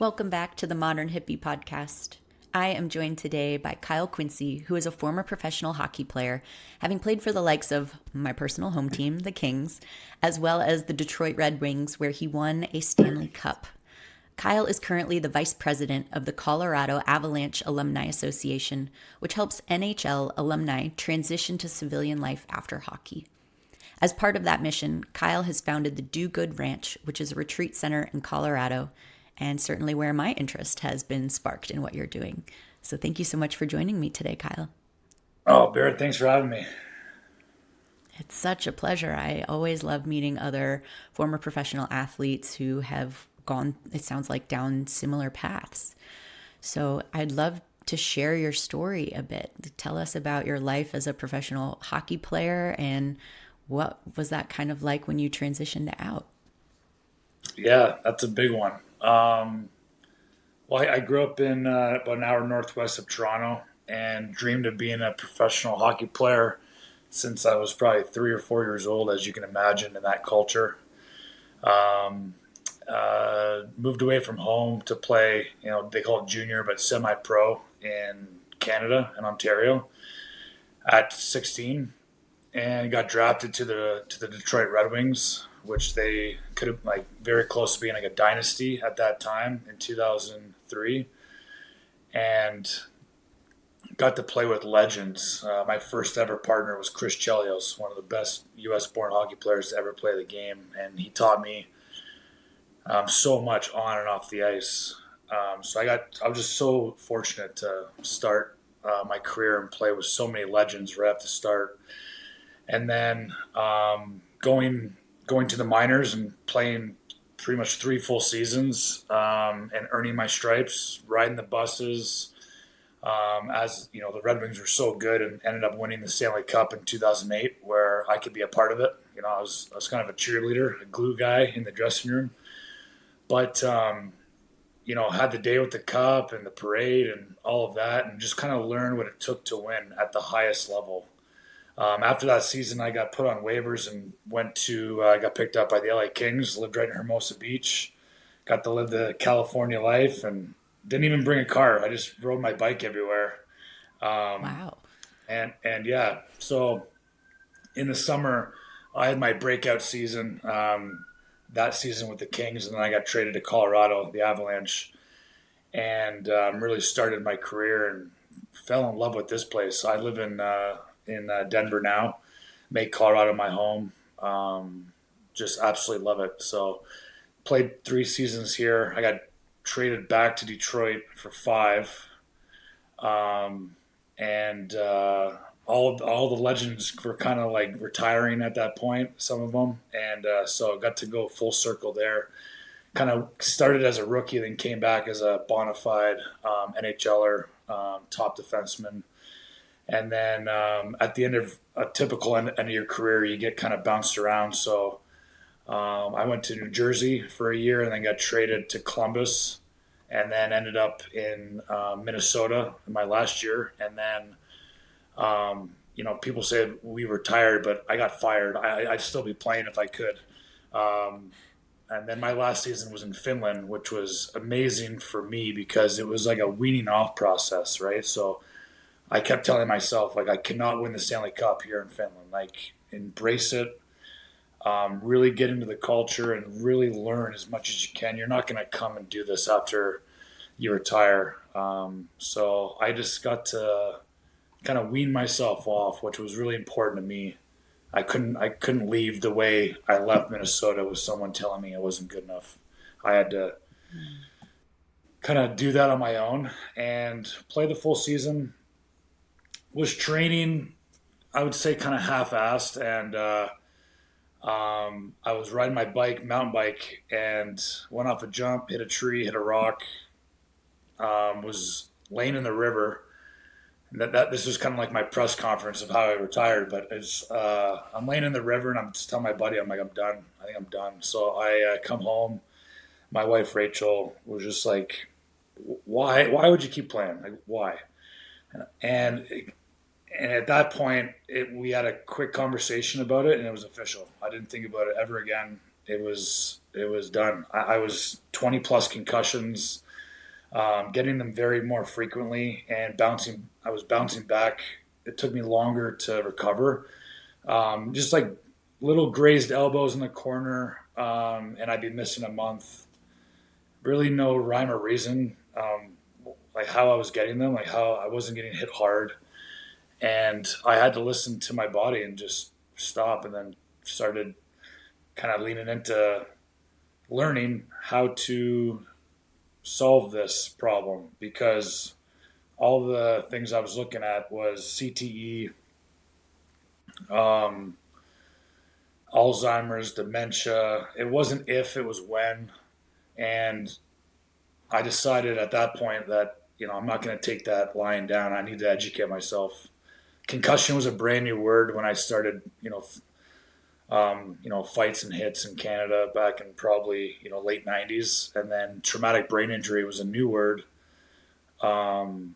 Welcome back to the Modern Hippie Podcast. I am joined today by Kyle Quincey, who is a former professional hockey player, having played for the likes of my personal home team, the Kings, as well as the Detroit Red Wings, where he won a Stanley Cup. Kyle is currently the vice president of the Colorado Avalanche Alumni Association, which helps NHL alumni transition to civilian life after hockey. As part of that mission, Kyle has founded the Do Good Ranch, which is a retreat center in Colorado, and certainly where my interest has been sparked in what you're doing. So thank you so much for joining me today, Kyle. Oh, Barrett, thanks for having me. It's such a pleasure. I always love meeting other former professional athletes who have gone, it sounds like, down similar paths. So I'd love to share your story a bit. Tell us about your life as a professional hockey player and what was that kind of like when you transitioned out? Yeah, that's a big one. Well, I grew up in about an hour northwest of Toronto and dreamed of being a professional hockey player since I was probably 3 or 4 years old, as you can imagine, in that culture. Um, Moved away from home to play, they call it junior, but semi-pro in Canada and Ontario at 16, and got drafted to the Detroit Red Wings, which they could have like very close to being like a dynasty at that time in 2003, and got to play with legends. My first ever partner was Chris Chelios, one of the best U.S. born hockey players to ever play the game, and he taught me so much on and off the ice. I was just so fortunate to start my career and play with so many legends right at the start, and then going to the minors and playing pretty much 3 full seasons, and earning my stripes, riding the buses. As you know, the Red Wings were so good and ended up winning the Stanley Cup in 2008, where I could be a part of it. I was kind of a cheerleader, a glue guy in the dressing room, but had the day with the cup and the parade and all of that, and just kind of learned what it took to win at the highest level. After that season, I got put on waivers and I got picked up by the LA Kings, lived right in Hermosa Beach, got to live the California life, and didn't even bring a car. I just rode my bike everywhere. Um, Wow. and yeah, so in the summer, I had my breakout season, that season with the Kings, and then I got traded to Colorado, the Avalanche, and really started my career and fell in love with this place. I live in Denver now, make Colorado my home. Just absolutely love it. So played 3 seasons here. I got traded back to Detroit for 5, and all the legends were kind of like retiring at that point. Some of them, and so I got to go full circle there. Kind of started as a rookie, then came back as a bona fide NHLer, top defenseman. And then at the end of a typical end of your career, you get kind of bounced around. So I went to New Jersey for a year and then got traded to Columbus, and then ended up in Minnesota in my last year. And then, people said we retired, but I got fired. I'd still be playing if I could. Um, and then my last season was in Finland, which was amazing for me because it was like a weaning off process, right? So I kept telling myself, like, I cannot win the Stanley Cup here in Finland. Like, embrace it, really get into the culture, and really learn as much as you can. You're not going to come and do this after you retire. So I just got to kind of wean myself off, which was really important to me. I couldn't leave the way I left Minnesota with someone telling me I wasn't good enough. I had to kind of do that on my own and play the full season. Was training, I would say, kind of half-assed, and I was riding my bike, mountain bike, and went off a jump, hit a tree, hit a rock. Was laying in the river. And that this was kind of like my press conference of how I retired. But I'm laying in the river, and I'm just telling my buddy, I'm like, I'm done. I think I'm done. So I come home. My wife Rachel was just like, why would you keep playing? Like, why? And and at that point, we had a quick conversation about it, and it was official. I didn't think about it ever again. It was done. I was 20 plus concussions. getting them very more frequently and bouncing. I was bouncing back. It took me longer to recover. Just like little grazed elbows in the corner, and I'd be missing a month. Really, no rhyme or reason. Like how I was getting them, like how I wasn't getting hit hard, and I had to listen to my body and just stop, and then started kind of leaning into learning how to solve this problem because all the things I was looking at was CTE, um, Alzheimer's, dementia. It wasn't if, it was when. And I decided at that point that, I'm not going to take that lying down. I need to educate myself. Concussion was a brand new word when I started, fights and hits in Canada back in probably, late 90s. And then traumatic brain injury was a new word um,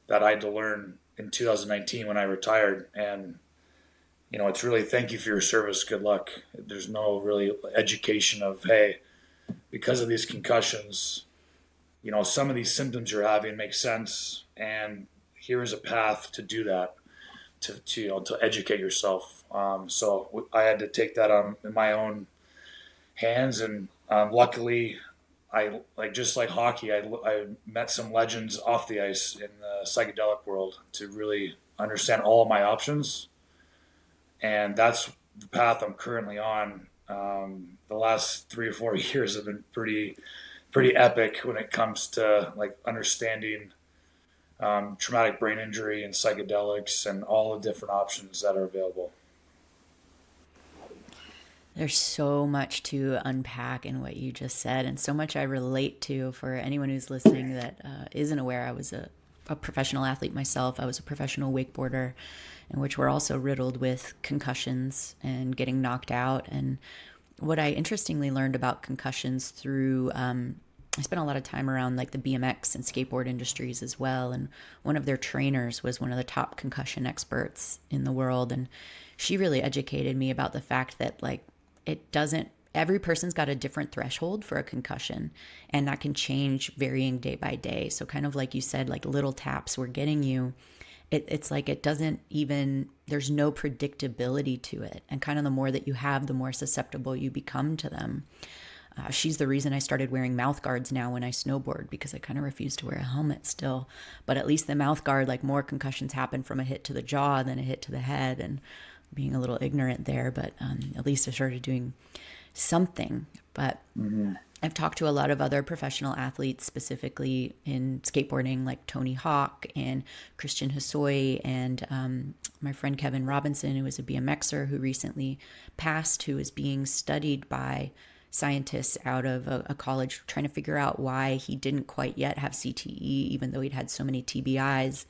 that I had to learn in 2019 when I retired. And, it's really thank you for your service. Good luck. There's no really education of, hey, because of these concussions, some of these symptoms you're having make sense. And here is a path to do that, to educate yourself. So I had to take that on in my own hands. And luckily, I like just like hockey. I met some legends off the ice in the psychedelic world to really understand all of my options, and that's the path I'm currently on. The last 3 or 4 years have been pretty epic when it comes to like understanding traumatic brain injury and psychedelics and all the different options that are available. There's so much to unpack in what you just said, and so much I relate to for anyone who's listening that isn't aware. I was a professional athlete myself. I was a professional wakeboarder, in which we're also riddled with concussions and getting knocked out. And what I interestingly learned about concussions through, I spent a lot of time around like the BMX and skateboard industries as well. And one of their trainers was one of the top concussion experts in the world. And she really educated me about the fact that like it doesn't, every person's got a different threshold for a concussion, and that can change varying day by day. So kind of like you said, like little taps were getting you. It's like it doesn't even, there's no predictability to it. And kind of the more that you have, the more susceptible you become to them. She's the reason I started wearing mouth guards now when I snowboard, because I kind of refuse to wear a helmet still. But at least the mouth guard, like more concussions happen from a hit to the jaw than a hit to the head. And being a little ignorant there, but at least I started doing something. But Mm-hmm. I've talked to a lot of other professional athletes, specifically in skateboarding, like Tony Hawk and Christian Hosoi, and my friend Kevin Robinson, who was a BMXer who recently passed, who is being studied by scientists out of a college trying to figure out why he didn't quite yet have CTE, even though he'd had so many TBIs.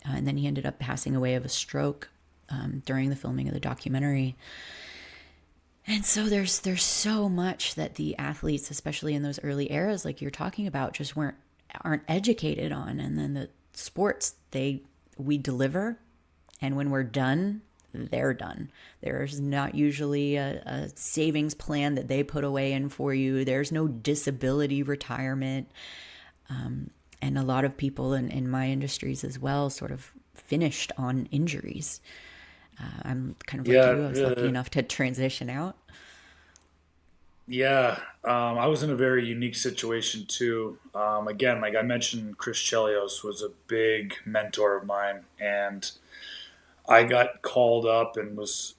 And then he ended up passing away of a stroke during the filming of the documentary. And so there's so much that the athletes, especially in those early eras, like you're talking about, just aren't educated on. And then the sports, we deliver, and when we're done, they're done. There's not usually a savings plan that they put away in for you. There's no disability retirement. And a lot of people in my industries as well sort of finished on injuries. I'm kind of like Yeah, you. I was lucky enough to transition out. yeah. I was in a very unique situation too. Again, like I mentioned, Chris Chelios was a big mentor of mine, and I got called up and was,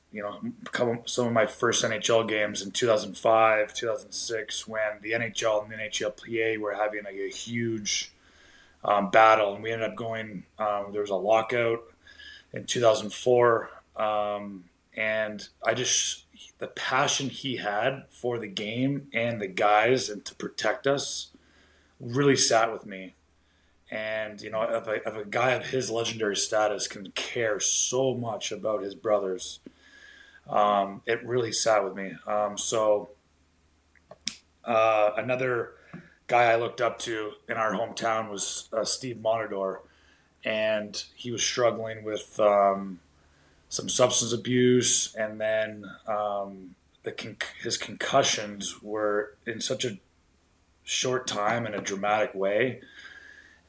some of my first NHL games in 2005, 2006, when the NHL and the NHLPA were having like a huge battle, and we ended up going. There was a lockout in 2004, and I just the passion he had for the game and the guys and to protect us really sat with me. And if a guy of his legendary status can care so much about his brothers, it really sat with me. Another guy I looked up to in our hometown was Steve Monador, and he was struggling with some substance abuse, and then his concussions were in such a short time in a dramatic way,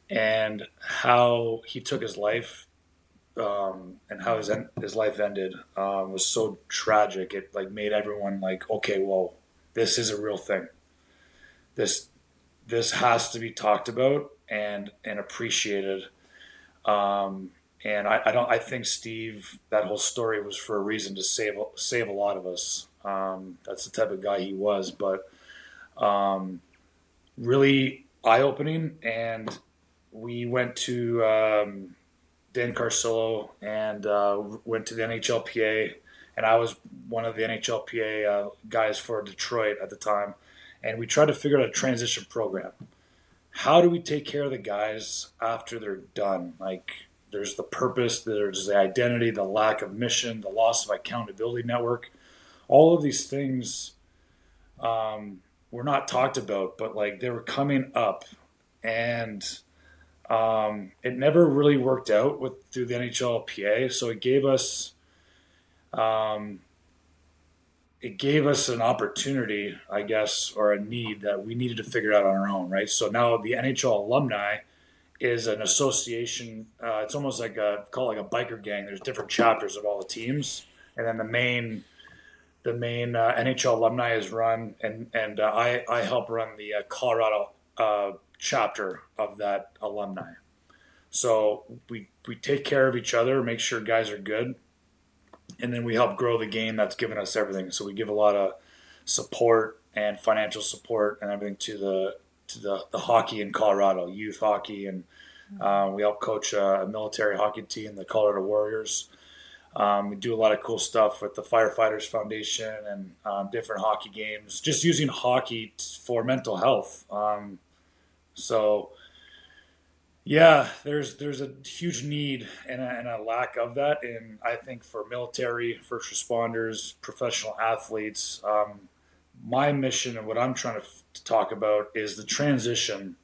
and how he took his life, and how his life ended, was so tragic. It like made everyone like, okay, well, this is a real thing. This this has to be talked about and appreciated. Um, and I don't. I think Steve, that whole story was for a reason to save a lot of us. That's the type of guy he was, but um, really eye opening. And we went to Dan Carcillo and went to the NHLPA, and I was one of the NHLPA guys for Detroit at the time, and we tried to figure out a transition program. How do we take care of the guys after they're done? Like, there's the purpose, there's the identity, the lack of mission, the loss of accountability network. All of these things were not talked about, but like they were coming up, and it never really worked out with through the NHLPA. So um, it gave us an opportunity, I guess, or a need that we needed to figure out on our own, right? So now the NHL alumni is an association. It's almost like call it like a biker gang. There's different chapters of all the teams, and then the main NHL alumni is run, and I help run the Colorado chapter of that alumni. So we take care of each other, make sure guys are good, and then we help grow the game that's given us everything. So we give a lot of support and financial support and everything to the hockey in Colorado, youth hockey, and we help coach a military hockey team, the Colorado Warriors. We do a lot of cool stuff with the Firefighters Foundation and different hockey games, just using hockey for mental health. So yeah, there's a huge need and a lack of that, and I think for military, first responders, professional athletes, my mission and what I'm trying to talk about is the transition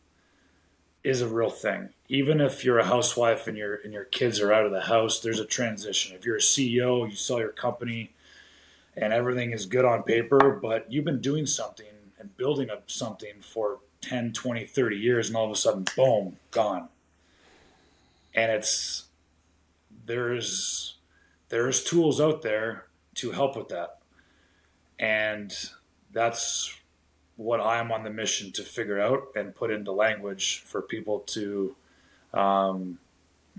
is a real thing. Even if you're a housewife and your kids are out of the house, there's a transition. If you're a CEO, you sell your company and everything is good on paper, but you've been doing something and building up something for 10, 20, 30 years, and all of a sudden, boom, gone. And there's there's tools out there to help with that. And that's what I'm on the mission to figure out and put into language for people um,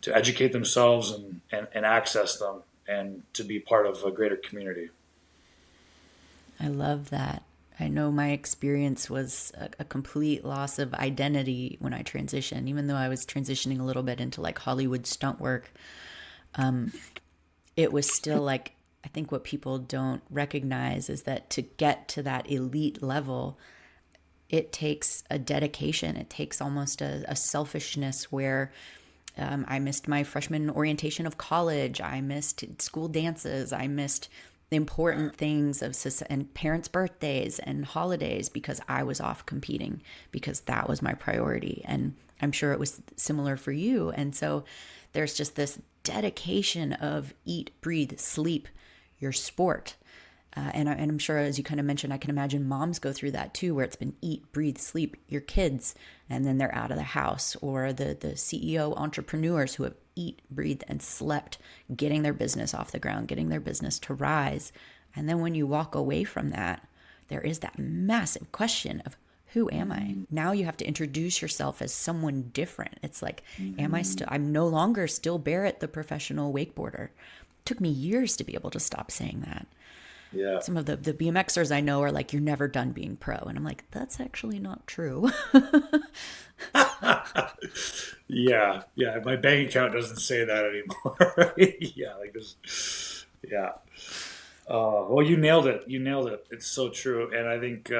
to educate themselves and access them and to be part of a greater community. I love that. I know my experience was a complete loss of identity when I transitioned, even though I was transitioning a little bit into like Hollywood stunt work. It was still like, I think what people don't recognize is that to get to that elite level, it takes a dedication. It takes almost a selfishness where I missed my freshman orientation of college. I missed school dances. I missed the important things of and parents' birthdays and holidays because I was off competing because that was my priority. And I'm sure it was similar for you. And so there's just this dedication of eat, breathe, sleep, your sport. And I'm sure, as you kind of mentioned, I can imagine moms go through that too, where it's been eat, breathe, sleep, your kids, and then they're out of the house. Or the CEO entrepreneurs who have eat, breathed, and slept, getting their business off the ground, getting their business to rise. And then when you walk away from that, there is that massive question of who am I? Now you have to introduce yourself as someone different. It's like, I'm no longer still Barrett, the professional wakeboarder. It took me years to be able to stop saying that. Yeah. Some of the BMXers I know are like, you're never done being pro. And I'm like, that's actually not true. Yeah. Yeah. My bank account doesn't say that anymore. Right? Yeah. Like this. Yeah. Well, you nailed it. You nailed it. It's so true. And I think,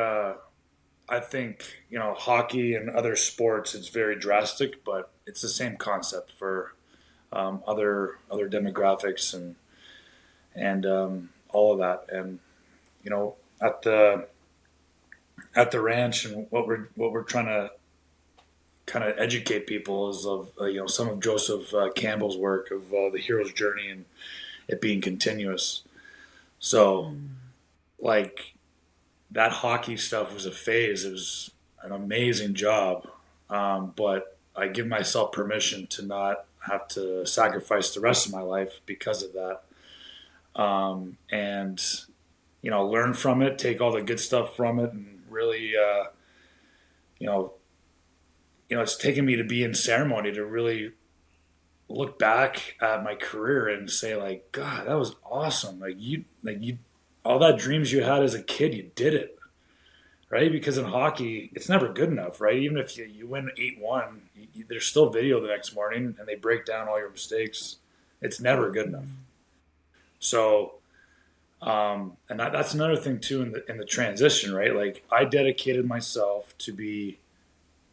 hockey and other sports, it's very drastic, but it's the same concept for other demographics and all of that. And you know, at the ranch, and what we're trying to kind of educate people is of some of Joseph Campbell's work of the hero's journey and it being continuous. So like that hockey stuff was a phase. It was an amazing job. But I give myself permission to not have to sacrifice the rest of my life because of that. And learn from it, take all the good stuff from it, and really, you know, it's taken me to be in ceremony to really look back at my career and say, like, God, that was awesome. All that dreams you had as a kid, you did it, right? Because in hockey, it's never good enough, right? Even if you win 8-1, there's still video the next morning and they break down all your mistakes. It's never good enough. So, and that's another thing too in the transition, right? Like I dedicated myself to be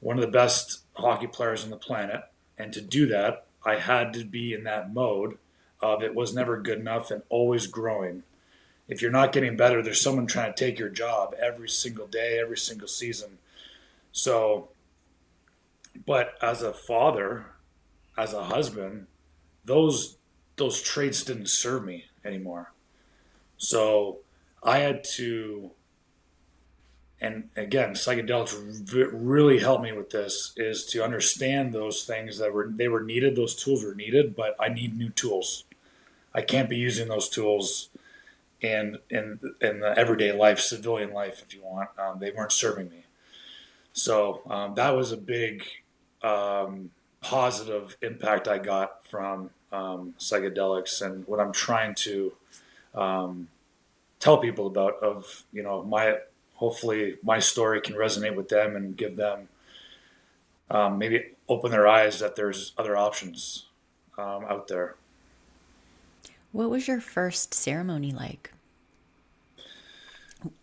one of the best hockey players on the planet, and to do that, I had to be in that mode of it was never good enough and always growing. If you're not getting better, there's someone trying to take your job every single day, every single season. So, but as a father, as a husband, those those traits didn't serve me anymore. So I had to, and again, psychedelics really helped me with this, is to understand those things that were needed. Those tools were needed, but I need new tools. I can't be using those tools in the everyday life, civilian life, if you want. They weren't serving me. So that was a big positive impact I got from psychedelics, and what I'm trying to um, tell people about. Of my hopefully my story can resonate with them and give them maybe open their eyes that there's other options out there. What was your first ceremony like?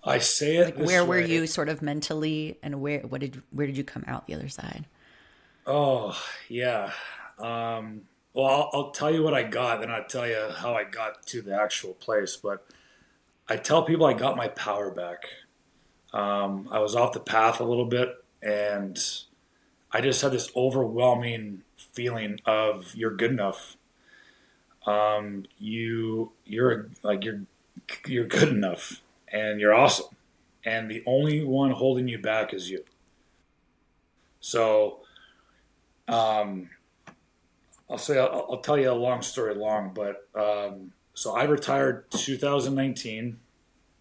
I say Like it where this were way. you sort of mentally, and where did you come out the other side? Oh, yeah. Well, I'll tell you what I got, then I'll tell you how I got to the actual place. But I tell people I got my power back. I was off the path a little bit, and I just had this overwhelming feeling of you're good enough. You're good enough, and you're awesome, and the only one holding you back is you. So um, I'll tell you a long story long, but so I retired 2019,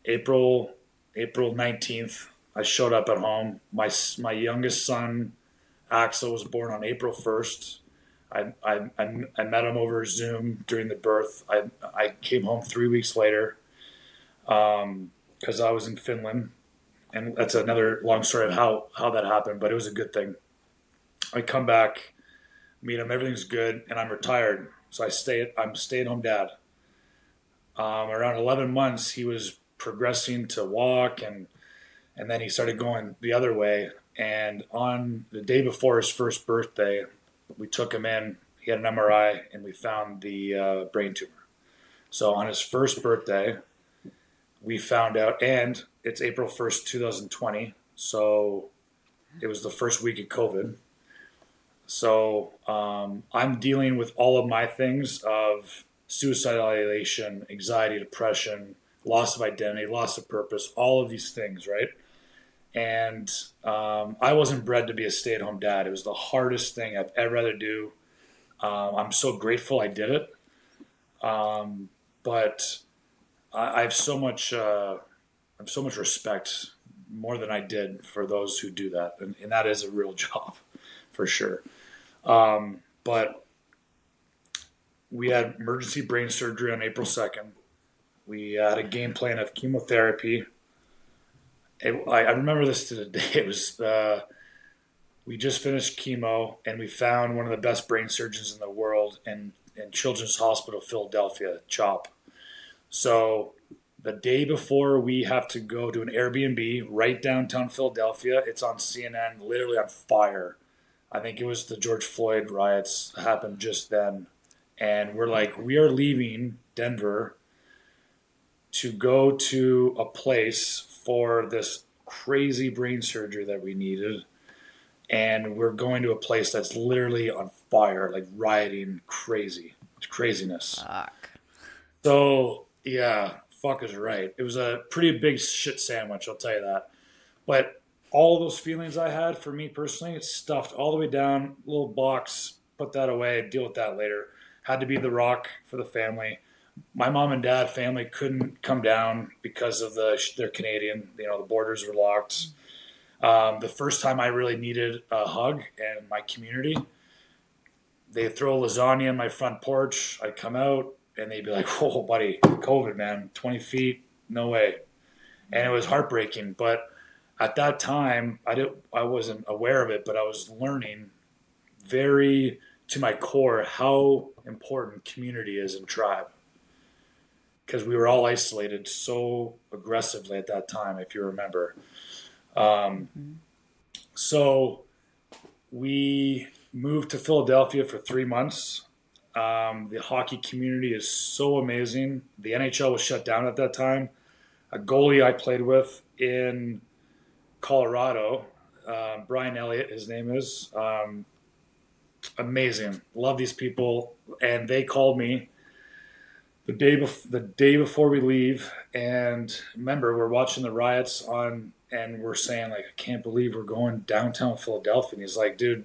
April April 19th. I showed up at home. My youngest son Axel was born on April 1st. I met him over Zoom during the birth. I came home 3 weeks later because I was in Finland, and that's another long story of how that happened. But it was a good thing. I come back, meet him, everything's good, and I'm retired. So I'm a stay at home dad. Around 11 months, he was progressing to walk, and then he started going the other way. And on the day before his first birthday, we took him in. He had an MRI, and we found the brain tumor. So on his first birthday, we found out, and it's April 1st, 2020. So it was the first week of COVID. So I'm dealing with all of my things of suicidal ideation, anxiety, depression, loss of identity, loss of purpose, all of these things, right? And I wasn't bred to be a stay-at-home dad. It was the hardest thing I've ever had to do. I'm so grateful I did it, but I have so much respect, more than I did, for those who do that, and that is a real job, for sure. But we had emergency brain surgery on April 2nd. We had a game plan of chemotherapy. I remember this to the day. It was we just finished chemo, and we found one of the best brain surgeons in the world in Children's Hospital Philadelphia, CHOP. So the day before, we have to go to an Airbnb right downtown Philadelphia. It's on CNN, literally on fire. I think it was the George Floyd riots happened just then. And we're like, we are leaving Denver to go to a place for this crazy brain surgery that we needed. And we're going to a place that's literally on fire, like rioting, craziness. Fuck. So, yeah, fuck is right. It was a pretty big shit sandwich, I'll tell you that. But all those feelings I had, for me personally, it's stuffed all the way down, little box, put that away, deal with that later. Had to be the rock for the family. My mom and dad family couldn't come down because of they're Canadian. The borders were locked. The first time I really needed a hug and my community, they throw lasagna on my front porch. I'd come out and they'd be like, "Whoa, buddy, COVID, man, 20 feet, no way." And it was heartbreaking. But at that time, I wasn't aware of it, but I was learning very to my core how important community is in tribe, because we were all isolated so aggressively at that time, if you remember. Um, Mm-hmm. so we moved to Philadelphia for 3 months. The hockey community is so amazing. The NHL was shut down at that time. A goalie I played with in Colorado, Brian Elliott, his name is, amazing. Love these people, and they called me the day before we leave. And remember, we're watching the riots on, and we're saying like, I can't believe we're going downtown Philadelphia. And he's like, dude,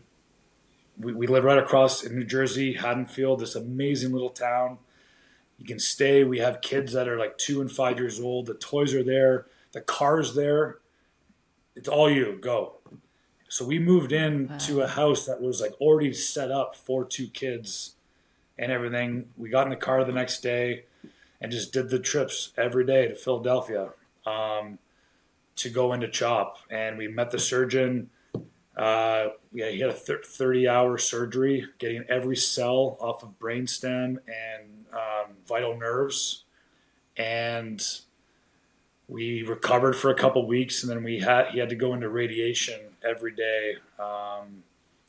we live right across in New Jersey, Haddonfield, this amazing little town. You can stay. We have kids that are like 2 and 5 years old. The toys are there. The car's there. It's all you. Go. So we moved in to a Wow. house that was like already set up for 2 kids and everything. We got in the car the next day and just did the trips every day to Philadelphia, to go into CHOP. And we met the surgeon. Yeah, he had a 30-hour surgery, getting every cell off of brainstem and vital nerves. And we recovered for a couple weeks, and then he had to go into radiation every day.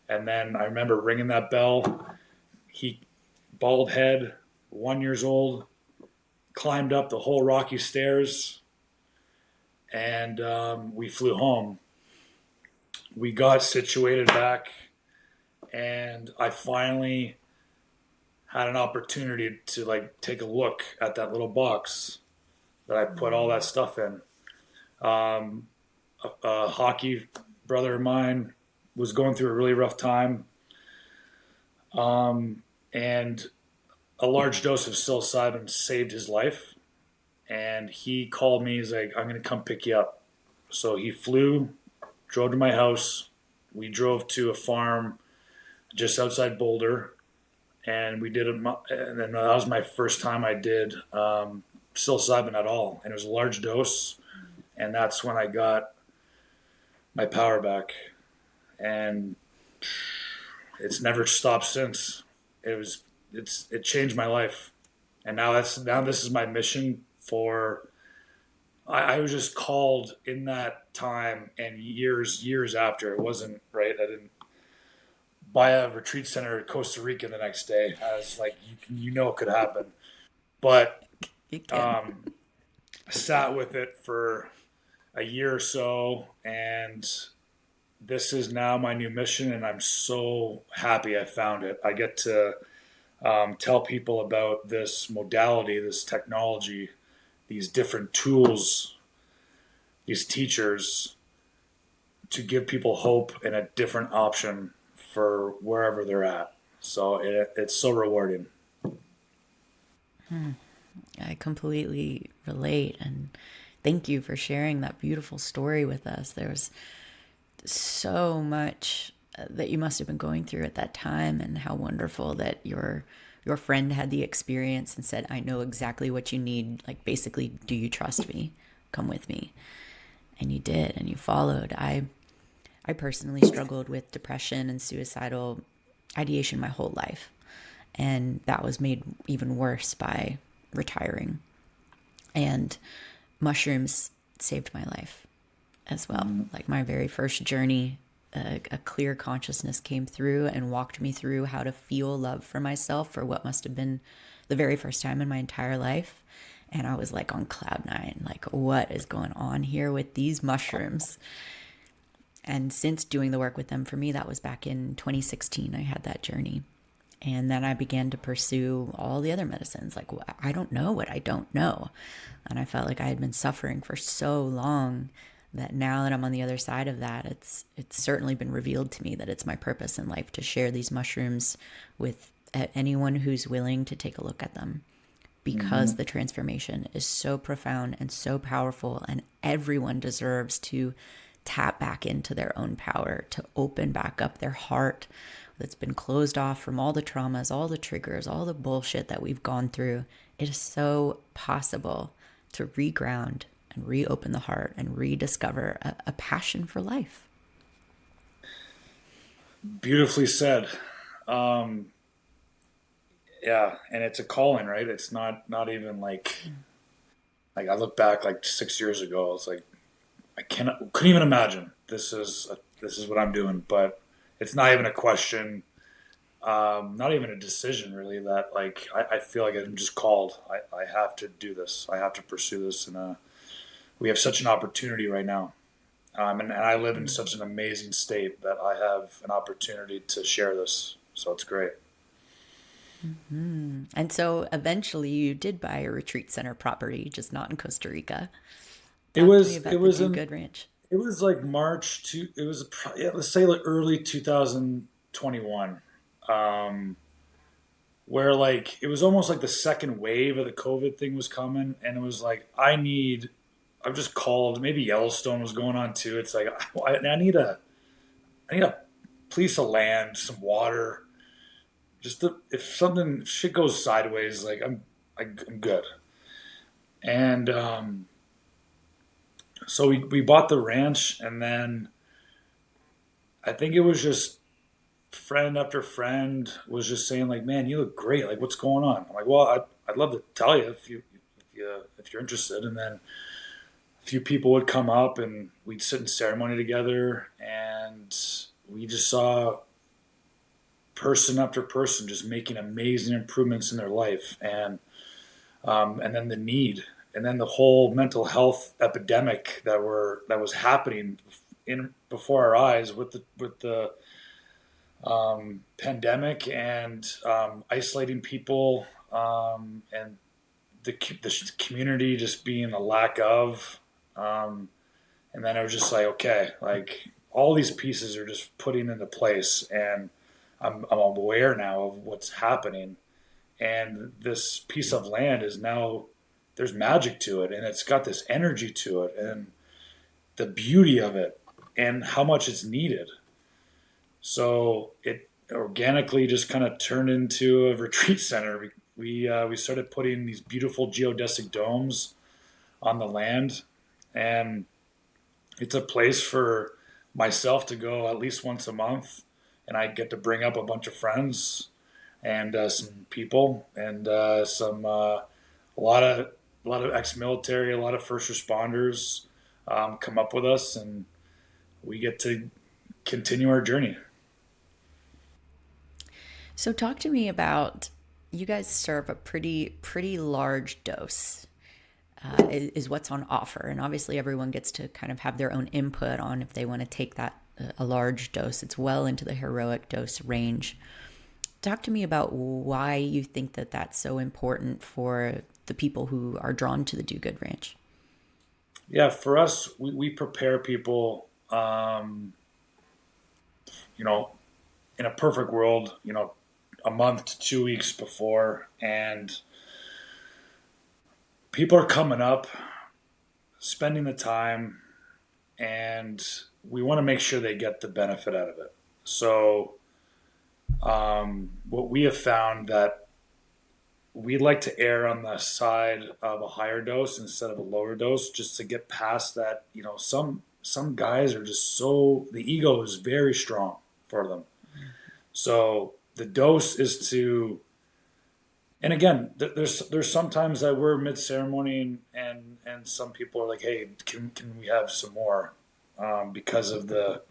And then I remember ringing that bell. He, bald head, 1 years old, climbed up the whole rocky stairs, and we flew home. We got situated back, and I finally had an opportunity to like take a look at that little box that I put all that stuff in. A hockey brother of mine was going through a really rough time, and a large dose of psilocybin saved his life. And he called me. He's like, "I'm going to come pick you up." So he flew, drove to my house. We drove to a farm just outside Boulder, and we did and then that was my first time I did psilocybin at all, and it was a large dose, and that's when I got my power back, and it's never stopped since. It changed my life, and now this is my mission for. I was just called in that time, and years after, it wasn't right. I didn't buy a retreat center in Costa Rica the next day. I was like, it could happen, but It can. um, I sat with it for a year or so, and this is now my new mission, and I'm so happy I found it. I get to tell people about this modality, this technology, these different tools, these teachers, to give people hope and a different option for wherever they're at. So it's so rewarding. I completely relate, and thank you for sharing that beautiful story with us. There's so much that you must have been going through at that time, and how wonderful that your friend had the experience and said, "I know exactly what you need. Like, basically, do you trust me? Come with me." And you did, and you followed. I personally struggled with depression and suicidal ideation my whole life, and that was made even worse by retiring. And mushrooms saved my life as well. Like, my very first journey, a clear consciousness came through and walked me through how to feel love for myself for what must have been the very first time in my entire life. And I was like on cloud nine, like, what is going on here with these mushrooms? And since doing the work with them, for me, that was back in 2016, I had that journey. And then I began to pursue all the other medicines. Like, I don't know what I don't know. And I felt like I had been suffering for so long that now that I'm on the other side of that, it's certainly been revealed to me that it's my purpose in life to share these mushrooms with anyone who's willing to take a look at them, because Hmm. the transformation is so profound and so powerful, and everyone deserves to tap back into their own power, to open back up their heart that's been closed off from all the traumas, all the triggers, all the bullshit that we've gone through. It is so possible to reground and reopen the heart and rediscover a passion for life. Beautifully said. Um, yeah, and it's a calling, right? It's not even like I look back like 6 years ago. I was like, couldn't even imagine this is what I'm doing. But it's not even a question, not even a decision really. That like I feel like I'm just called. I have to do this. I have to pursue this, and we have such an opportunity right now. And I live in such an amazing state that I have an opportunity to share this. So it's great. And so eventually you did buy a retreat center property, just not in Costa Rica. It Talk to me was it about the was Do in Good Ranch. it was like it was yeah, let's say like early 2021. Um, where like it was almost like the second wave of the COVID thing was coming, and it was like I've just called. Maybe Yellowstone was going on too. It's like I need a piece of land, some water, if shit goes sideways, like I'm good. And so we bought the ranch, and then I think it was just friend after friend was just saying like, "Man, you look great. Like, what's going on?" I'm like, "Well, I'd love to tell you if you're interested." And then a few people would come up, and we'd sit in ceremony together, and we just saw person after person just making amazing improvements in their life, and then the need, and then the whole mental health epidemic that was happening in before our eyes with the pandemic, and isolating people, and the community just being a lack of. Um, and then I was just like, okay, like all these pieces are just putting into place, and I'm aware now of what's happening. And this piece of land is now, there's magic to it, and it's got this energy to it, and the beauty of it, and how much it's needed. So it organically just kind of turned into a retreat center. We started putting these beautiful geodesic domes on the land, and it's a place for myself to go at least once a month, and I get to bring up a bunch of friends and some people, and a lot of ex-military, a lot of first responders come up with us, and we get to continue our journey. So talk to me about, you guys serve a pretty large dose. Is what's on offer, and obviously everyone gets to kind of have their own input on if they want to take that a large dose. It's well into the heroic dose range. Talk to me about why you think that that's so important for the people who are drawn to the Do Good Ranch. Yeah, for us, we prepare people, you know, in a perfect world, a month to 2 weeks before, and people are coming up, spending the time, and we want to make sure they get the benefit out of it. So, what we have found that we like to err on the side of a higher dose instead of a lower dose, just to get past that. Some guys are just so, the ego is very strong for them. So the dose is to, and again, there's sometimes that we're mid ceremony, and some people are like, hey, can we have some more, because of the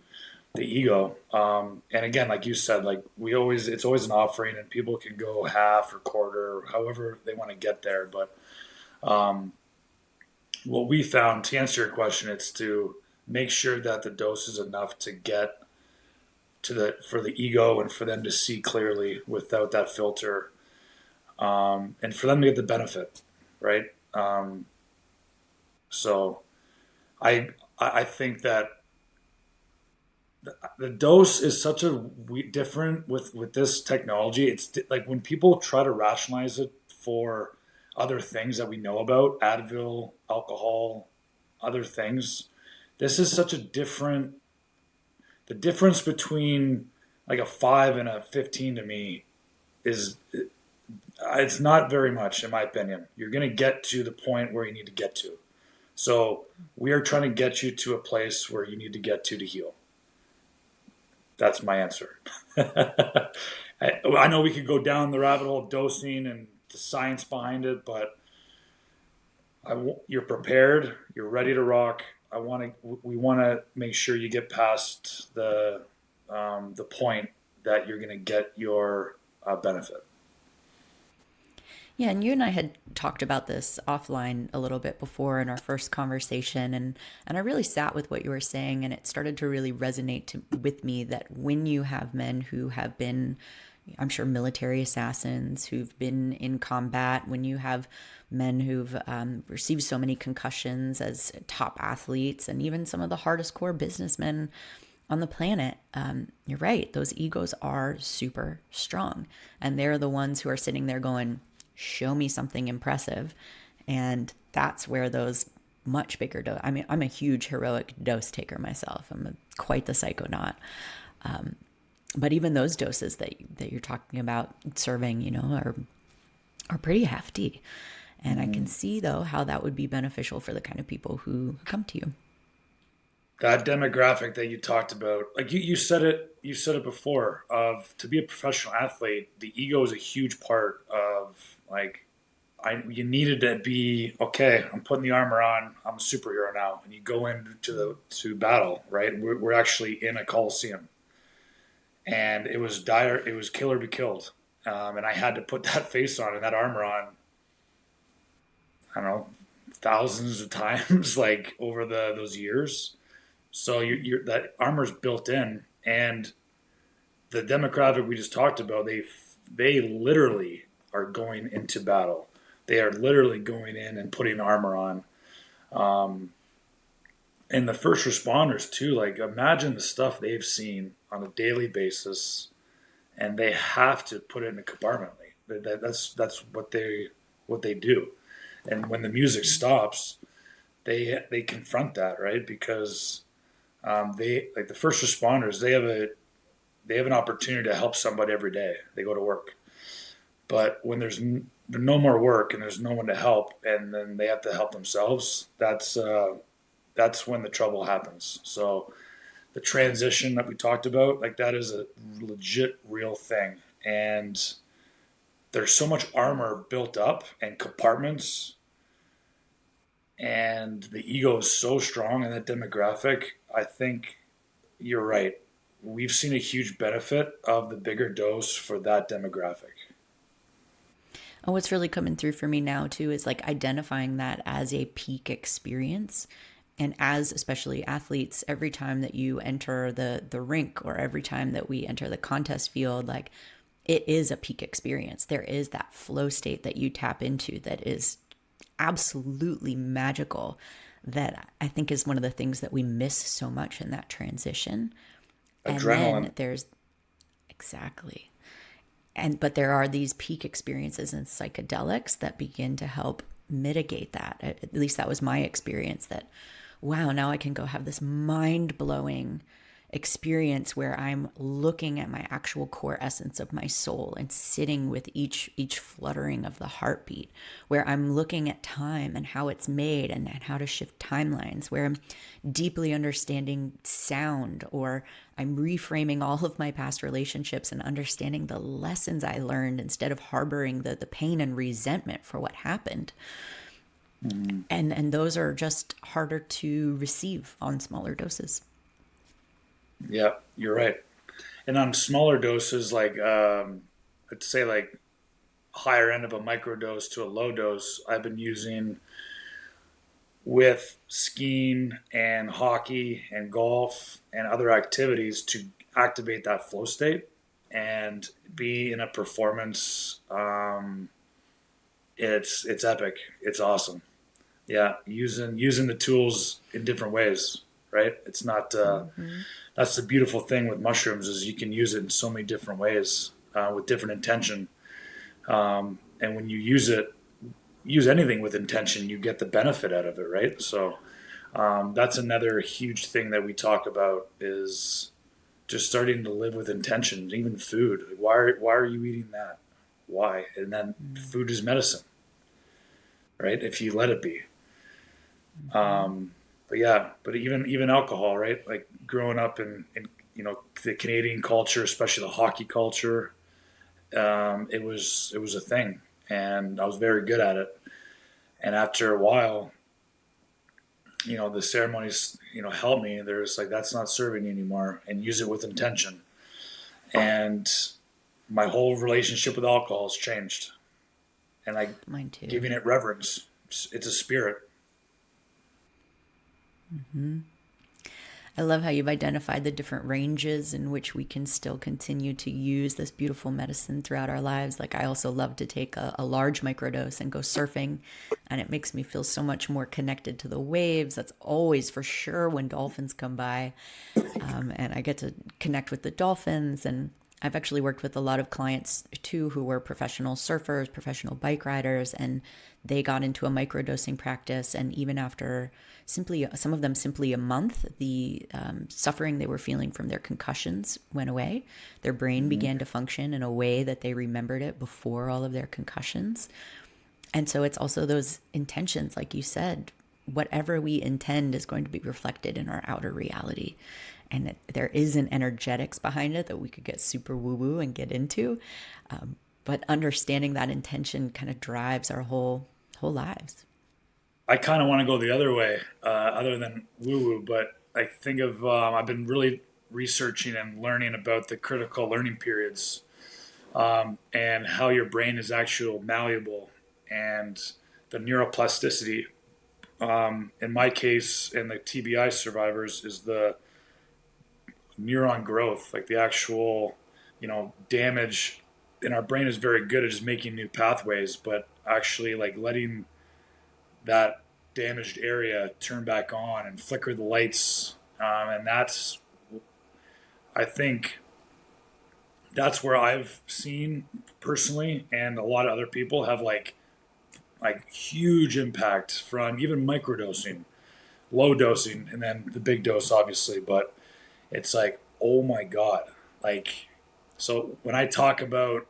ego. And again, like you said, like it's always an offering, and people can go half or quarter, or however they want to get there. But um, what we found, to answer your question, it's to make sure that the dose is enough to get to the for the ego, and for them to see clearly without that filter, and for them to get the benefit, right? So I I think that the dose is such a different with this technology. Like when people try to rationalize it for other things that we know about, Advil, alcohol, other things. This is such a different. The difference between like a 5 and a 15 to me is it's not very much in my opinion. You're going to get to the point where you need to get to. So we are trying to get you to a place where you need to get to heal. That's my answer. I know we could go down the rabbit hole of dosing and the science behind it, but you're prepared. You're ready to rock. We want to make sure you get past the point that you're going to get your benefit. Yeah, and you and I had talked about this offline a little bit before in our first conversation, and I really sat with what you were saying, and it started to really resonate with me that when you have men who have been, I'm sure, military assassins who've been in combat, when you have men who've received so many concussions as top athletes, and even some of the hardest core businessmen on the planet, you're right, those egos are super strong, and they're the ones who are sitting there going, show me something impressive. And that's where those much bigger dose. I mean, I'm a huge heroic dose taker myself. Quite the psychonaut. But even those doses that you're talking about serving, are pretty hefty. And I can see though how that would be beneficial for the kind of people who come to you. That demographic that you talked about, like you said it before, of to be a professional athlete, the ego is a huge part of like you needed to be okay. I'm putting the armor on. I'm a superhero now, and you go into to battle. Right, we're actually in a coliseum, and it was dire. It was kill or be killed, and I had to put that face on and that armor on. I don't know, thousands of times, like over those years. So that armor's built in, and the demographic we just talked about, they literally are going into battle. They are literally going in and putting armor on. Um, and the first responders too, like imagine the stuff they've seen on a daily basis, and they have to put it in a compartment. That's what they do. And when the music stops, they confront that, right? Because they like the first responders, they have an opportunity to help somebody every day. They go to work, but when there's no more work and there's no one to help, and then they have to help themselves, that's when the trouble happens. So the transition that we talked about, like that is a legit real thing, and there's so much armor built up and compartments, and the ego is so strong in that demographic. I think you're right. We've seen a huge benefit of the bigger dose for that demographic. And what's really coming through for me now too is like identifying that as a peak experience. And as especially athletes, every time that you enter the rink or every time that we enter the contest field, like it is a peak experience. There is that flow state that you tap into that is absolutely magical, that I think is one of the things that we miss so much in that transition. And then Adrenaline. there's exactly. But there are these peak experiences in psychedelics that begin to help mitigate that. At least that was my experience, that wow, now I can go have this mind-blowing experience where I'm looking at my actual core essence of my soul and sitting with each fluttering of the heartbeat, where I'm looking at time and how it's made and how to shift timelines, where I'm deeply understanding sound, or I'm reframing all of my past relationships and understanding the lessons I learned instead of harboring the pain and resentment for what happened. Mm-hmm. And those are just harder to receive on smaller doses. Yeah, you're right. And on smaller doses, like I'd say like higher end of a microdose to a low dose, I've been using with skiing and hockey and golf and other activities to activate that flow state and be in a performance. It's epic. It's awesome. Yeah, using the tools in different ways. right? It's not, that's the beautiful thing with mushrooms is you can use it in so many different ways with different intention. And when you use anything with intention, you get the benefit out of it, right? So that's another huge thing that we talk about is just starting to live with intention, even food. Like, why are you eating that? Why? And then food is medicine, right? If you let it be. But yeah, but even alcohol, right? Like growing up in the Canadian culture, especially the hockey culture, it was a thing, and I was very good at it. And after a while, the ceremonies helped me. There's like that's not serving you anymore, and use it with intention. And my whole relationship with alcohol has changed, and like Mine too. giving it reverence. It's a spirit. I love how you've identified the different ranges in which we can still continue to use this beautiful medicine throughout our lives. Like, I also love to take a large microdose and go surfing, and it makes me feel so much more connected to the waves. That's always for sure when dolphins come by. And I get to connect with the dolphins. And I've actually worked with a lot of clients too who were professional surfers, professional bike riders, and they got into a microdosing practice. And even after simply, some of them simply a month, the suffering they were feeling from their concussions went away. Their brain began to function in a way that they remembered it before all of their concussions. And so it's also those intentions, like you said, whatever we intend is going to be reflected in our outer reality. And there is an energetics behind it that we could get super woo woo and get into. But understanding that intention kind of drives our whole lives. I kind of want to go the other way, other than woo woo, but I think of I've been really researching and learning about the critical learning periods and how your brain is actually malleable and the neuroplasticity. In my case, and the TBI survivors, is the neuron growth, like the actual, damage in our brain is very good at just making new pathways, but actually like letting that damaged area turn back on and flicker the lights. And I think that's where I've seen personally, and a lot of other people have like huge impact from even microdosing, low dosing, and then the big dose, obviously. But it's like, oh my God. Like, so when I talk about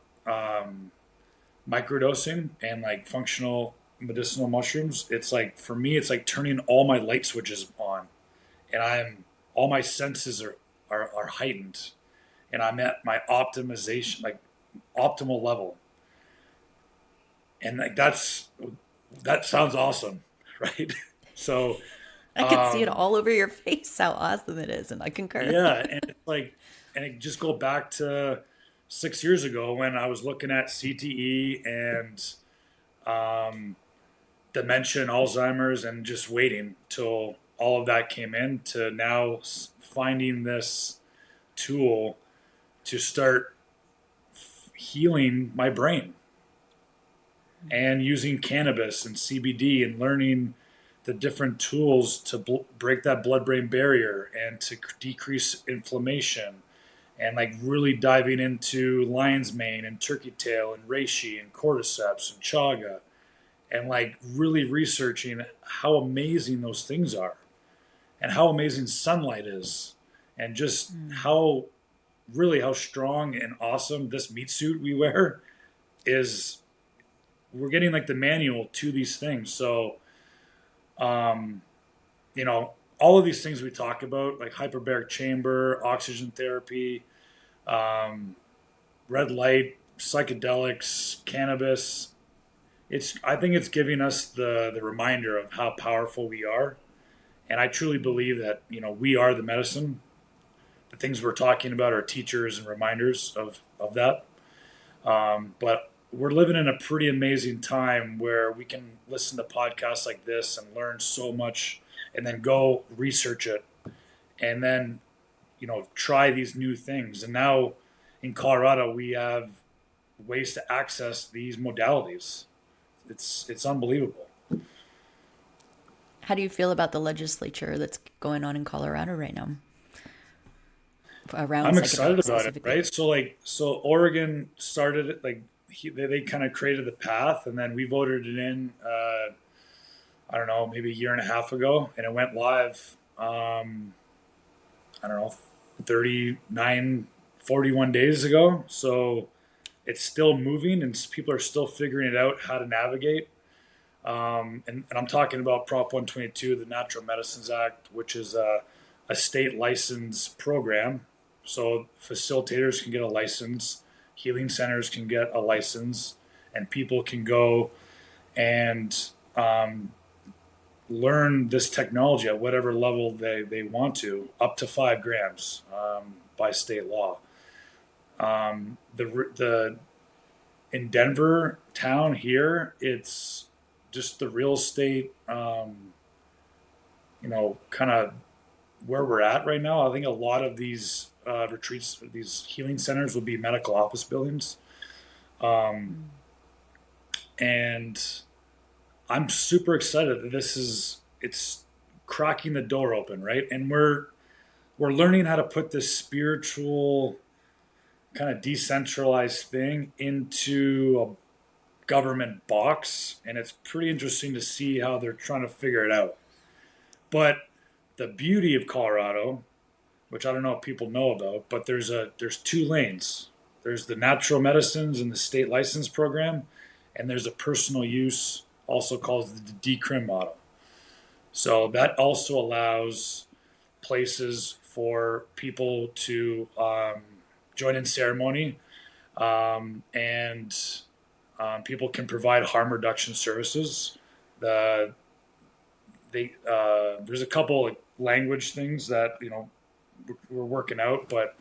microdosing and like functional medicinal mushrooms, it's like, for me, it's like turning all my light switches on, and all my senses are heightened, and I'm at my optimization, like optimal level. And like, that sounds awesome, right? So, I could see it all over your face how awesome it is, and I concur. yeah, and it's like, and it just go back to 6 years ago when I was looking at CTE and um, dementia and Alzheimer's, and just waiting till all of that came in to now finding this tool to start healing my brain and using cannabis and CBD and learning the different tools to break that blood-brain barrier and to decrease inflammation, and like really diving into lion's mane and turkey tail and reishi and cordyceps and chaga, and like really researching how amazing those things are and how amazing sunlight is, and just how strong and awesome this meat suit we wear is. We're getting like the manual to these things. So um, all of these things we talk about, like hyperbaric chamber, oxygen therapy, um, red light, psychedelics, cannabis. I think it's giving us the reminder of how powerful we are, and I truly believe that we are the medicine. The things we're talking about are teachers and reminders of that. But we're living in a pretty amazing time where we can listen to podcasts like this and learn so much, and then go research it, and then try these new things. And now in Colorado we have ways to access these modalities. It's unbelievable. How do you feel about the legislature that's going on in Colorado right now around I'm excited psychedelics about it, specifically? right? So Oregon started it, like they kind of created the path, and then we voted it in. I don't know, maybe a year and a half ago, and it went live. I don't know, 39, 41 days ago. So it's still moving, and people are still figuring it out how to navigate. And I'm talking about Prop 122, the Natural Medicines Act, which is a state license program. So facilitators can get a license, healing centers can get a license, and people can go and learn this technology at whatever level they want to, up to 5 grams by state law. The in Denver town here, it's just the real estate, kind of where we're at right now. I think a lot of these retreats, these healing centers, will be medical office buildings, and I'm super excited that it's cracking the door open, right? And we're learning how to put this spiritual kind of decentralized thing into a government box, and it's pretty interesting to see how they're trying to figure it out. But the beauty of Colorado, which I don't know if people know about, but there's 2 lanes. There's the natural medicines and the state license program, and there's a personal use, also called the decrim model. So that also allows places for people to join in ceremony, and people can provide harm reduction services. The There's a couple of language things that we're working out, but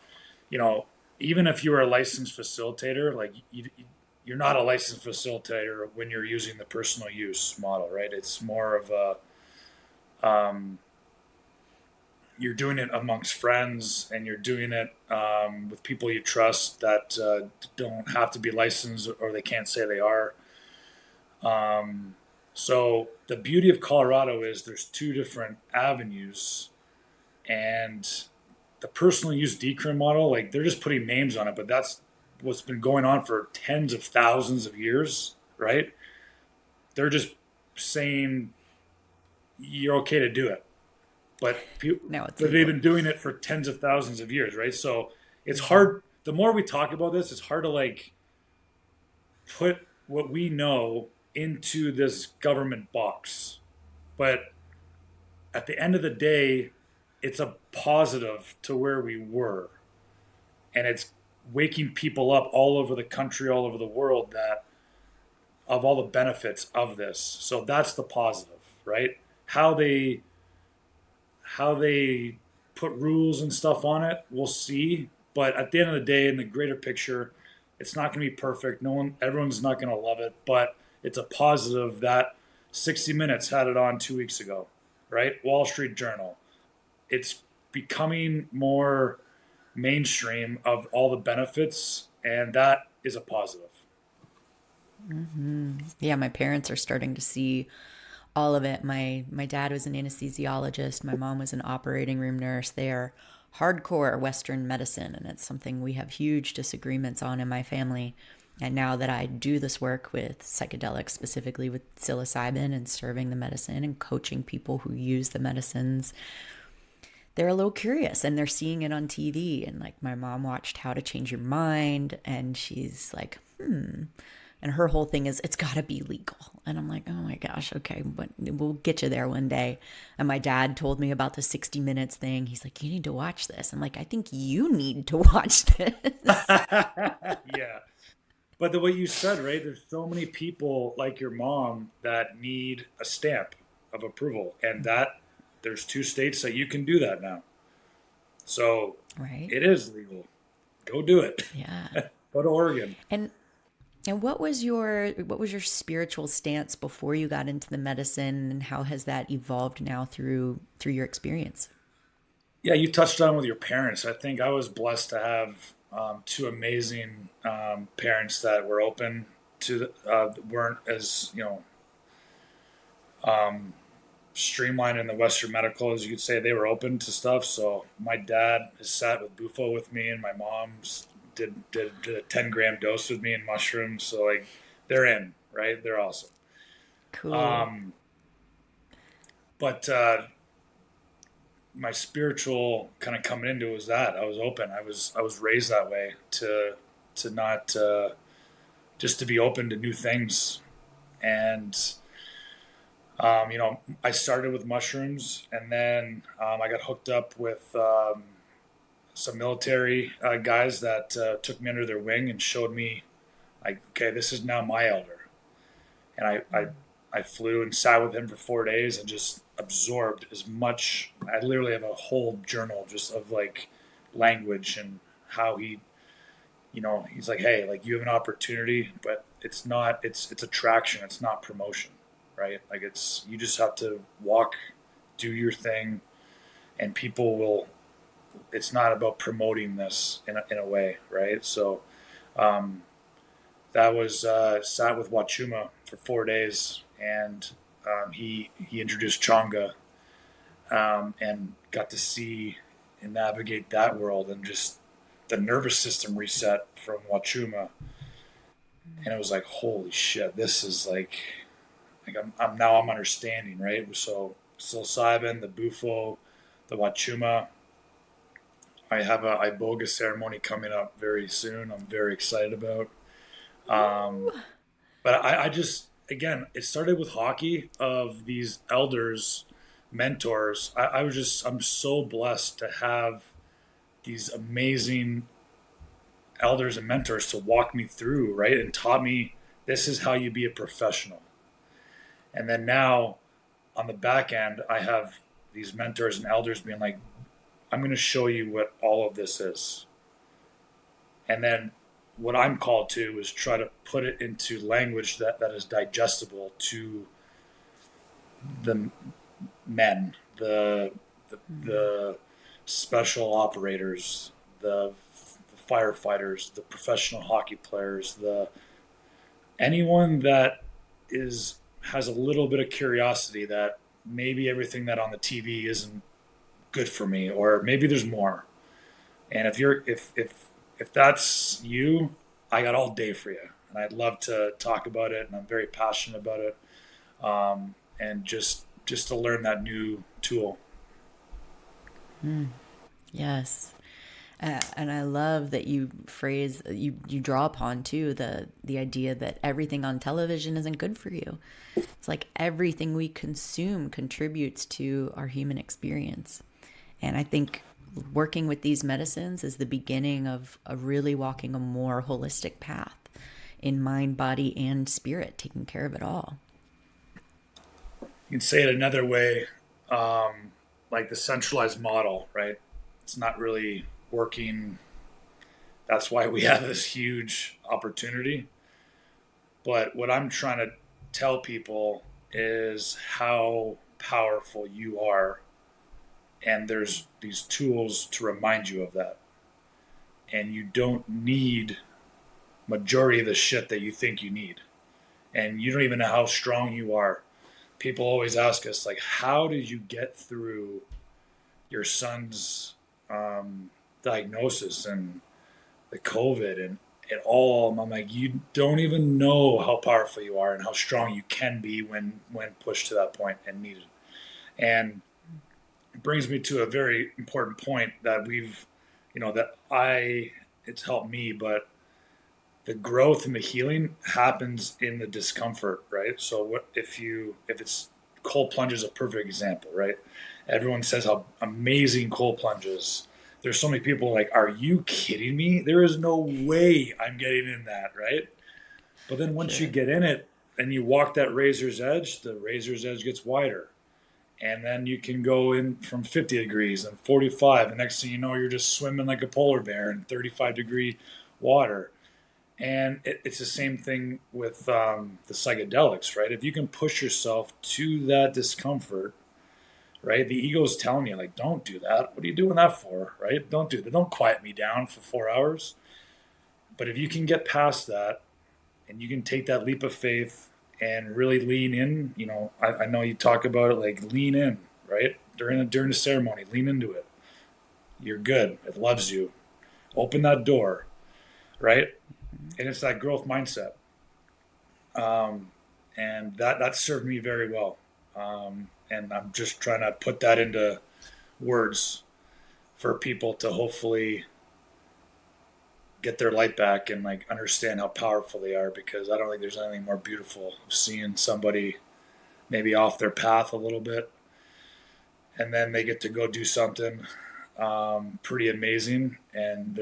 you know even if you are a licensed facilitator, like you're not a licensed facilitator when you're using the personal use model, right? It's more of a you're doing it amongst friends, and you're doing it with people you trust that don't have to be licensed, or they can't say they are. So the beauty of Colorado is there's 2 different avenues, and the personal use decrim model, like they're just putting names on it, but that's what's been going on for tens of thousands of years, right? They're just saying you're okay to do it, but Now it's but they've legal. been doing it for tens of thousands of years, right? So it's hard. The more we talk about this, it's hard to like put what we know into this government box. But at the end of the day, it's a positive to where we were, and it's waking people up all over the country, all over the world, that of all the benefits of this. So that's the positive, right? How they how they put rules and stuff on it, we'll see. But at the end of the day, in the greater picture, it's not going to be perfect. Everyone's not going to love it, but it's a positive that 60 Minutes had it on 2 weeks ago, right? Wall Street Journal. It's becoming more mainstream of all the benefits, and that is a positive. Yeah, my parents are starting to see all of it. My dad was an anesthesiologist. My mom was an operating room nurse. They are hardcore Western medicine, and it's something we have huge disagreements on in my family. And now that I do this work with psychedelics, specifically with psilocybin and serving the medicine and coaching people who use the medicines, they're a little curious and they're seeing it on TV. And like my mom watched How to Change Your Mind, and she's like, and her whole thing is it's got to be legal. And I'm like, oh my gosh, okay, but we'll get you there one day. And my dad told me about the 60 Minutes thing. He's like, you need to watch this. I'm like, I think you need to watch this. Yeah. But the way you said, right, there's so many people like your mom that need a stamp of approval, and that there's 2 states that you can do that now. So Right? it is legal. Go do it. Yeah. Go to Oregon. And and what was your spiritual stance before you got into the medicine, and how has that evolved now through your experience? Yeah, you touched on with your parents. I think I was blessed to have 2 amazing parents that were open to weren't as streamlined in the Western medical, as you could say. They were open to stuff. So my dad has sat with bufo with me, and my mom's did a 10-gram dose with me in mushrooms. So like they're in, right? They're awesome. Cool. Um, but my spiritual kind of coming into it was that I was open. I was raised that way to not just to be open to new things. And I started with mushrooms, and then I got hooked up with some military guys that took me under their wing and showed me, like, okay, this is now my elder. And I flew and sat with him for 4 days and just absorbed as much. I literally have a whole journal just of like language and how he's like, hey, like you have an opportunity, but it's attraction, it's not promotion, right? Like you just have to walk, do your thing, and people will. It's not about promoting this in a way, right? So um, that was sat with Wachuma for 4 days, and he introduced Chonga, and got to see and navigate that world, and just the nervous system reset from Wachuma, and it was like, holy shit, this is like I'm understanding, right? So psilocybin, the bufo, the Wachuma. I have a iboga ceremony coming up very soon. I'm very excited about. Um, Woo. but I just, again, it started with hockey of these elders, mentors. I'm so blessed to have these amazing elders and mentors to walk me through, right? And taught me this is how you be a professional. And then now on the back end, I have these mentors and elders being like, I'm going to show you what all of this is. And then what I'm called to is try to put it into language that is digestible to the men, the special operators, the firefighters, the professional hockey players, the anyone that is has a little bit of curiosity that maybe everything that on the TV isn't good for me, or maybe there's more. And if that's you, I got all day for you, and I'd love to talk about it, and I'm very passionate about it, and just to learn that new tool. Yes. And I love that you draw upon too the idea that everything on television isn't good for you. It's like everything we consume contributes to our human experience. And I think working with these medicines is the beginning of really walking a more holistic path in mind, body, and spirit, taking care of it all. You can say it another way, like the centralized model, right? It's not really working. That's why we have this huge opportunity. But what I'm trying to tell people is how powerful you are, and there's these tools to remind you of that. And you don't need majority of the shit that you think you need, and you don't even know how strong you are. People always ask us, like, how did you get through your son's diagnosis and the COVID and all? And I'm like, you don't even know how powerful you are and how strong you can be when pushed to that point and needed. And it brings me to a very important point that it's helped me, but the growth and the healing happens in the discomfort, right? So if it's cold plunge is a perfect example, right? Everyone says how amazing cold plunge is. There's so many people like, are you kidding me? There is no way I'm getting in that, right? But then once you Sure. get in it and you walk that razor's edge, the razor's edge gets wider. And then you can go in from 50 degrees and 45. And next thing you know, you're just swimming like a polar bear in 35-degree water. And it's the same thing with the psychedelics, right? If you can push yourself to that discomfort, right? The ego's telling you, like, don't do that. What are you doing that for, right? Don't do that. Don't quiet me down for 4 hours. But if you can get past that and you can take that leap of faith and really lean in. I know you talk about it, like lean in, right? During the ceremony, lean into it. You're good. It loves you. Open that door, right? And it's that growth mindset. And that served me very well. And I'm just trying to put that into words for people to hopefully get their light back and like understand how powerful they are, because I don't think there's anything more beautiful of seeing somebody maybe off their path a little bit, and then they get to go do something pretty amazing, and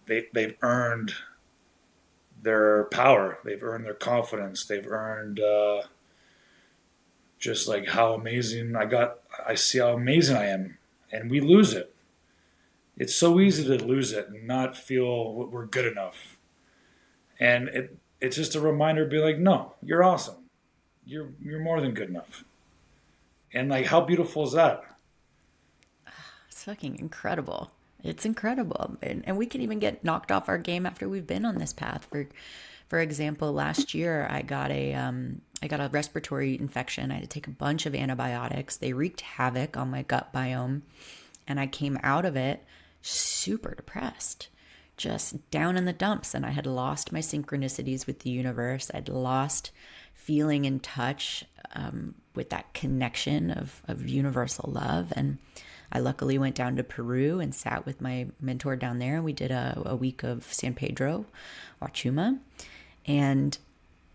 they've earned their power, they've earned their confidence, they've earned just like how amazing I see how amazing I am, and we lose it. It's so easy to lose it and not feel we're good enough. And it's just a reminder to be like, no, you're awesome. You're more than good enough. And like, how beautiful is that? It's fucking incredible. It's incredible. And we can even get knocked off our game after we've been on this path. For example, last year I got a respiratory infection. I had to take a bunch of antibiotics. They wreaked havoc on my gut biome, and I came out of it super depressed, just down in the dumps. And I had lost my synchronicities with the universe. I'd lost feeling in touch with that connection of universal love. And I luckily went down to Peru and sat with my mentor down there. And we did a week of San Pedro or Chuma. And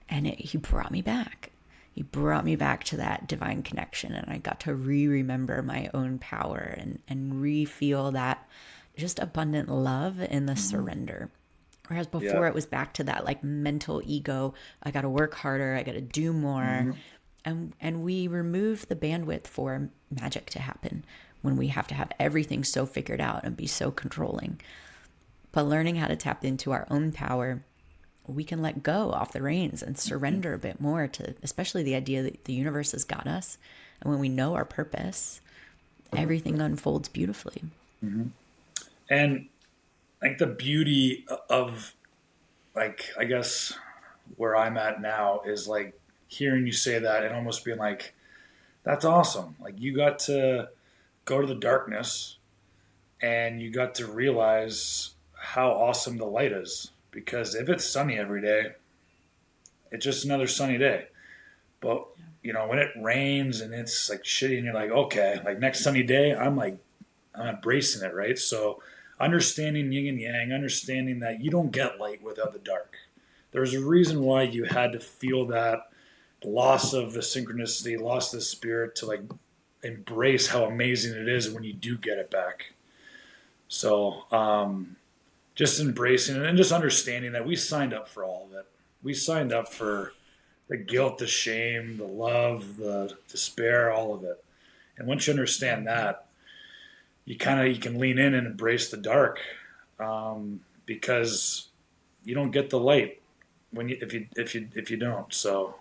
he brought me back. He brought me back to that divine connection. And I got to remember my own power and re-feel that just abundant love in the surrender. Whereas before it was back to that like mental ego. I got to work harder. I got to do more. And we remove the bandwidth for magic to happen when we have to have everything so figured out and be so controlling. But learning how to tap into our own power, we can let go off the reins and surrender a bit more to, especially the idea that the universe has got us. And when we know our purpose, everything unfolds beautifully. And like the beauty of, like, I guess where I'm at now is like hearing you say that and almost being like, that's awesome. Like, you got to go to the darkness and you got to realize how awesome the light is. Because if it's sunny every day, it's just another sunny day. But when it rains and it's like shitty, and you're like, okay, like next sunny day, I'm embracing it, right? So understanding yin and yang, understanding that you don't get light without the dark. There's a reason why you had to feel that loss of the synchronicity, loss of the spirit, to like embrace how amazing it is when you do get it back. So just embracing it and just understanding that we signed up for all of it. We signed up for the guilt, the shame, the love, the despair, all of it. And once you understand that, you can lean in and embrace the dark, because you don't get the light if you don't. So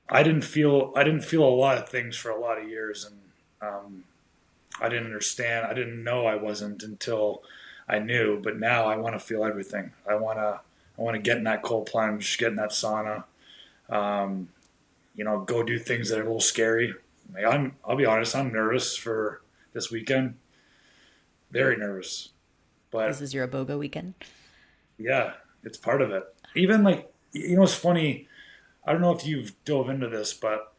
I didn't feel a lot of things for a lot of years, and I didn't understand. I didn't know I wasn't until I knew. But now I want to feel everything. I want to get in that cold plunge, get in that sauna. Go do things that are a little scary. Like, I'll be honest, I'm nervous for this weekend. Very nervous. But This is your Aboga weekend. yeah, it's part of it. Even like, it's funny. I don't know if you've dove into this, but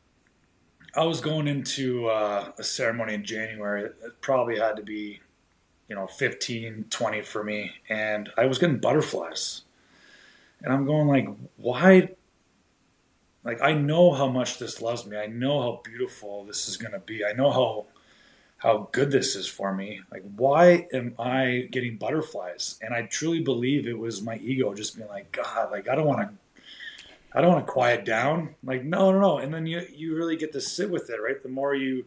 I was going into a ceremony in January. It probably had to be, 15, 20 for me. And I was getting butterflies. And I'm going like, why? Like, I know how much this loves me. I know how beautiful this is going to be. I know how good this is for me. Like, why am I getting butterflies? And I truly believe it was my ego just being like, God, like, I don't want to quiet down. Like, no, no, no. And then you really get to sit with it, right? The more you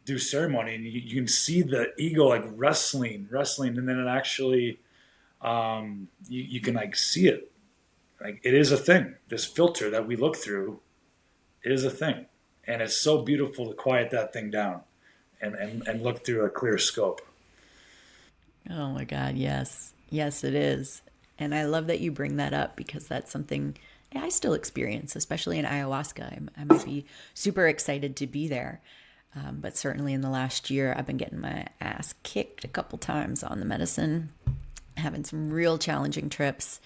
do ceremony, and you can see the ego like wrestling, and then it actually, you can like see it. Like, it is a thing. This filter that we look through is a thing. And it's so beautiful to quiet that thing down and look through a clear scope. Oh my God, yes. Yes, it is. And I love that you bring that up because that's something I still experience, especially in ayahuasca. I might be super excited to be there. But certainly in the last year, I've been getting my ass kicked a couple times on the medicine, having some real challenging trips.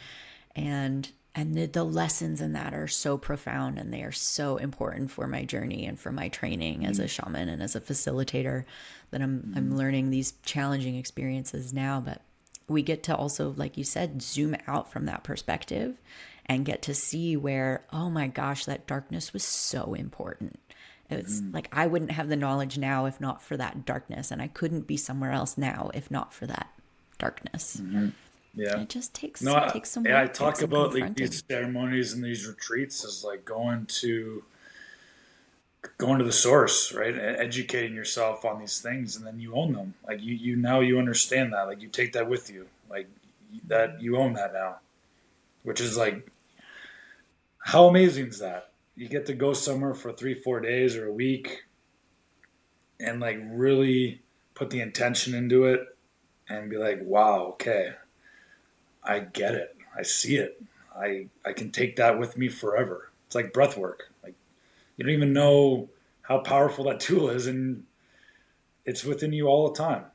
And the lessons in that are so profound, and they are so important for my journey and for my training as a shaman and as a facilitator, that I'm learning these challenging experiences now. But we get to also, like you said, zoom out from that perspective and get to see where, oh my gosh, that darkness was so important. It's like I wouldn't have the knowledge now if not for that darkness, and I couldn't be somewhere else now if not for that darkness. Yeah. It just takes No, takes some yeah, I work, takes talk some about like confronting. these ceremonies and these retreats as like going to the source, right? And educating yourself on these things, and then you own them. Like you now you understand that. Like you take that with you. Like that you own that now, which is like how amazing is that? You get to go somewhere for 3, 4 days or a week, and like really put the intention into it, and be like, wow, okay, I get it. I see it. I can take that with me forever. It's like breath work. Like you don't even know how powerful that tool is, and it's within you all the time.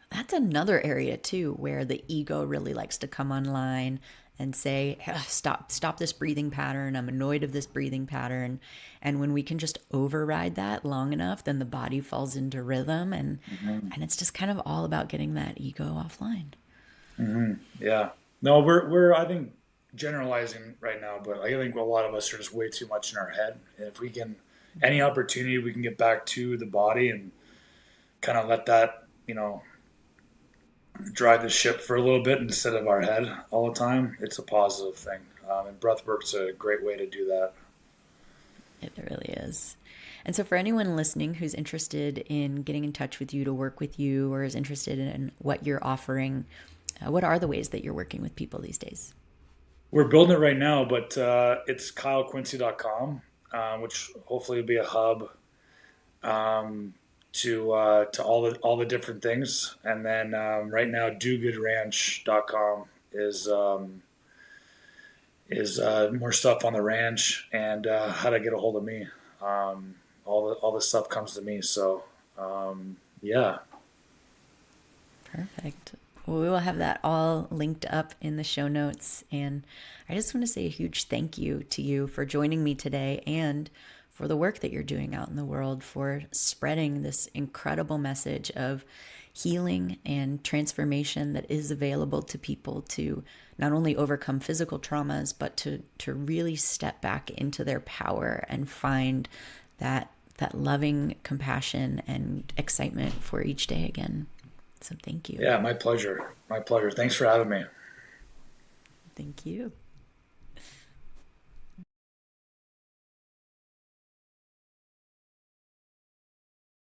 That's another area too where the ego really likes to come online and say, stop this breathing pattern. I'm annoyed of this breathing pattern. And when we can just override that long enough, then the body falls into rhythm, Hmm. and it's just kind of all about getting that ego offline. Hmm. Yeah. No, we're I think generalizing right now, but I think a lot of us are just way too much in our head. And if we can, any opportunity we can get back to the body and kind of let that, drive the ship for a little bit instead of our head all the time, it's a positive thing. And breath work's a great way to do that. It really is. And so, for anyone listening who's interested in getting in touch with you to work with you, or is interested in what you're offering, what are the ways that you're working with people these days? We're building it right now, but it's kylequincy.com, which hopefully will be a hub to all the different things. And then right now, dogoodranch.com is more stuff on the ranch and how to get a hold of me. All the stuff comes to me. So yeah, Perfect. Well, we will have that all linked up in the show notes. And I just want to say a huge thank you to you for joining me today, and for the work that you're doing out in the world, for spreading this incredible message of healing and transformation that is available to people to not only overcome physical traumas, but to really step back into their power and find that loving compassion and excitement for each day again. So thank you. yeah, my pleasure. My pleasure. Thanks for having me. Thank you.